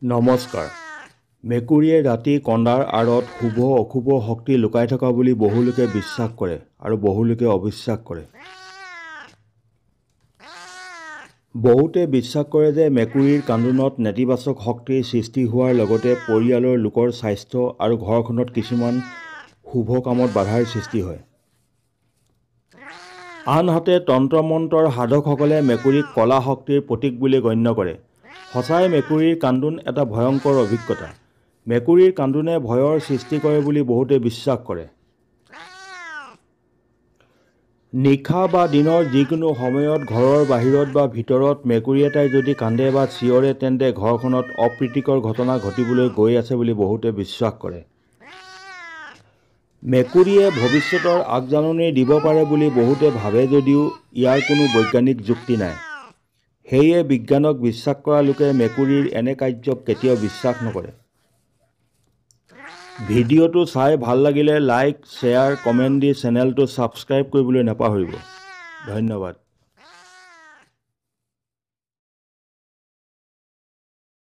নমস্কাৰ। মেকুৰীয়ে ৰাতি কন্দাৰ আঁৰত শুভ অশুভ শক্তি লুকাই থকা বুলি বহুলোকে বিশ্বাস কৰে আৰু বহুলোকে অবিশ্বাস কৰে। বহুতে বিশ্বাস কৰে যে মেকুৰীৰ কান্দোনত নেতিবাচক শক্তিৰ সৃষ্টি হোৱাৰ লগতে পৰিয়ালৰ লোকৰ স্বাস্থ্য আৰু ঘৰখনত কিছুমান শুভ কামত বাধাৰ সৃষ্টি হয়। আনহাতে তন্ত্ৰ-মন্ত্ৰৰ সাধকসকলে মেকুৰীক কলা শক্তিৰ প্ৰতীক বুলি গণ্য কৰে। সঁচাই মেকুৰীৰ কান্দোন এটা ভয়ংকৰ অভিজ্ঞতা। মেকুৰীৰ কান্দোনে ভয়ৰ সৃষ্টি কৰে বুলি বহুতে বিশ্বাস কৰে। নিশা বা দিনৰ যিকোনো সময়ত ঘৰৰ বাহিৰত বা ভিতৰত মেকুৰী এটাই যদি কান্দে বা চিঞৰে তেন্তে ঘৰখনত অপ্ৰীতিকৰ ঘটনা ঘটিবলৈ গৈ আছে বুলি বহুতে বিশ্বাস কৰে। মেকুৰীয়ে ভৱিষ্যতৰ আগজাননী দিব পাৰে বুলি বহুতে ভাবে যদিও ইয়াৰ কোনো বৈজ্ঞানিক যুক্তি নাই। সেয়ে বিজ্ঞানক বিশ্বাস কৰা লোকে মেকুৰীৰ এনে কাৰ্যক কেতিয়াও বিশ্বাস নকৰে। ভিডিঅ'টো চাই ভাল লাগিলে লাইক, শ্বেয়াৰ, কমেণ্ট দি চেনেলটো ছাবস্ক্ৰাইব কৰিবলৈ নাপাহৰিব। ধন্যবাদ।